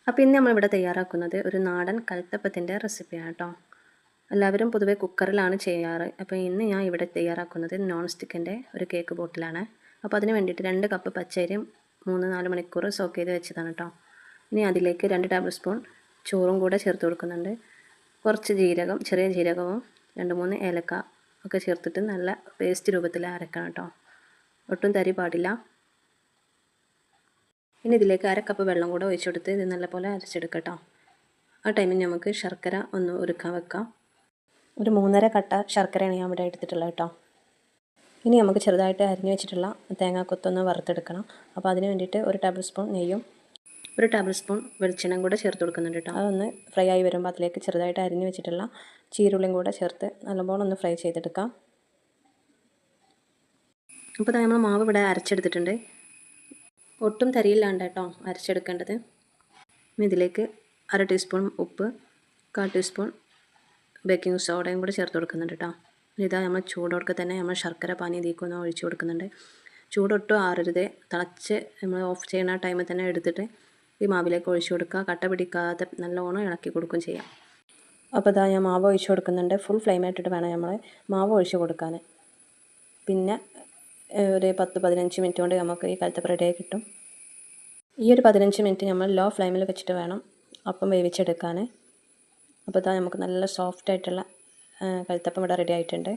അപ്പോൾ ഇന്ന് നമ്മളിവിടെ തയ്യാറാക്കുന്നത് ഒരു നാടൻ കൽത്തപ്പത്തിൻ്റെ റെസിപ്പിയാണ് കേട്ടോ. എല്ലാവരും പൊതുവേ കുക്കറിലാണ് ചെയ്യാറ്. അപ്പോൾ ഇന്ന് ഞാൻ ഇവിടെ തയ്യാറാക്കുന്നത് നോൺ സ്റ്റിക്കിൻ്റെ ഒരു കേക്ക് ബോട്ടിലാണ്. അപ്പോൾ അതിന് വേണ്ടിയിട്ട് 2 കപ്പ് പച്ചരിയും 3-4 മണിക്കൂർ സോക്ക് ചെയ്ത് വെച്ചതാണ് കേട്ടോ. ഇനി അതിലേക്ക് 2 ടേബിൾ സ്പൂൺ ചോറും കൂടെ ചേർത്ത് കൊടുക്കുന്നുണ്ട്. കുറച്ച് ജീരകം, ചെറിയ ജീരകവും 2-3 ഏലക്ക ഒക്കെ ചേർത്തിട്ട് നല്ല പേസ്റ്റ് രൂപത്തിൽ അരക്കണം കേട്ടോ. ഒട്ടും തരി പാടില്ല. ഇനി ഇതിലേക്ക് 1/2 കപ്പ് വെള്ളം കൂടെ ഒഴിച്ചു കൊടുത്ത് ഇത് നല്ലപോലെ അരച്ചെടുക്കട്ടോ. ആ ടൈമിൽ നമുക്ക് ശർക്കര ഒന്ന് ഉരുക്കാൻ വെക്കാം. ഒരു 3.5 കട്ട ശർക്കരയാണ് ഞാൻ ഇവിടെ എടുത്തിട്ടുള്ളത് കേട്ടോ. ഇനി നമുക്ക് ചെറുതായിട്ട് അരിഞ്ഞു വെച്ചിട്ടുള്ള തേങ്ങാക്കൊത്തൊന്ന് വറുത്തെടുക്കണം. അപ്പോൾ അതിന് വേണ്ടിയിട്ട് 1 ടേബിൾ സ്പൂൺ നെയ്യും 1 ടേബിൾ സ്പൂൺ വെളിച്ചെണ്ണയും കൂടെ ചേർത്ത് കൊടുക്കുന്നുണ്ട് കേട്ടോ. അതൊന്ന് ഫ്രൈ ആയി വരുമ്പോൾ അതിലേക്ക് ചെറുതായിട്ട് അരിഞ്ഞു വെച്ചിട്ടുള്ള ചീരുള്ളിയും കൂടെ ചേർത്ത് നല്ലപോലെ ഒന്ന് ഫ്രൈ ചെയ്തെടുക്കാം. അപ്പോൾ നമ്മൾ മാവ് ഇവിടെ അരച്ചെടുത്തിട്ടുണ്ട്. ഒട്ടും തരിയില്ലാണ്ട് കേട്ടോ അരച്ചെടുക്കേണ്ടത്. ഇതിലേക്ക് 1/2 ടീസ്പൂൺ ഉപ്പ്, 1/4 ടീസ്പൂൺ ബേക്കിംഗ് സോഡയും കൂടി ചേർത്ത് കൊടുക്കുന്നുണ്ട് കേട്ടോ. ഇതാ നമ്മൾ ചൂടോടൊക്കെ തന്നെ നമ്മൾ ശർക്കര പാനി ഇതിലേക്കൊന്ന് ഒഴിച്ച് കൊടുക്കുന്നുണ്ട്. ചൂടൊട്ടും ആറരുത്. തിളച്ച് നമ്മൾ ഓഫ് ചെയ്യുന്ന ടൈമിൽ തന്നെ എടുത്തിട്ട് ഈ മാവിലേക്ക് ഒഴിച്ച് കൊടുക്കുക. കട്ട പിടിക്കാതെ നല്ലോണം ഇളക്കി കൊടുക്കുകയും ചെയ്യാം. അപ്പോൾ ഇതാ ഞാൻ മാവ് ഒഴിച്ച് കൊടുക്കുന്നുണ്ട്. ഫുൾ ഫ്ലെയിമായിട്ടിട്ട് വേണം നമ്മൾ മാവ് ഒഴിച്ച് കൊടുക്കാൻ. പിന്നെ ഒരു 10-15 മിനിറ്റ് കൊണ്ട് നമുക്ക് ഈ കൽത്തപ്പം റെഡിയായി കിട്ടും. ഈ ഒരു 15 മിനിറ്റ് നമ്മൾ ലോ ഫ്ലെയിമിൽ വെച്ചിട്ട് വേണം അപ്പം വേവിച്ചെടുക്കാൻ. അപ്പോൾ ഇതാ നമുക്ക് നല്ല സോഫ്റ്റ് ആയിട്ടുള്ള കൽത്തപ്പം ഇവിടെ റെഡി ആയിട്ടുണ്ട്.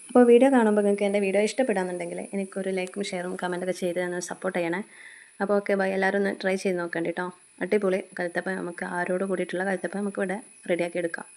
അപ്പോൾ വീഡിയോ കാണുമ്പോൾ നിങ്ങൾക്ക് എൻ്റെ വീഡിയോ ഇഷ്ടപ്പെടാമെന്നുണ്ടെങ്കിൽ എനിക്കൊരു ലൈക്കും ഷെയറും കമൻറ്റൊക്കെ ചെയ്ത് തന്നെ സപ്പോർട്ട് ചെയ്യണേ. അപ്പോൾ ഓക്കെ ബൈ. എല്ലാവരും ഒന്ന് ട്രൈ ചെയ്ത് നോക്കണ്ട കേട്ടോ. അടിപൊളി കൽത്തപ്പം, നമുക്ക് ആരോട് കൂടിയിട്ടുള്ള കൽത്തപ്പം നമുക്ക് ഇവിടെ റെഡിയാക്കി എടുക്കാം.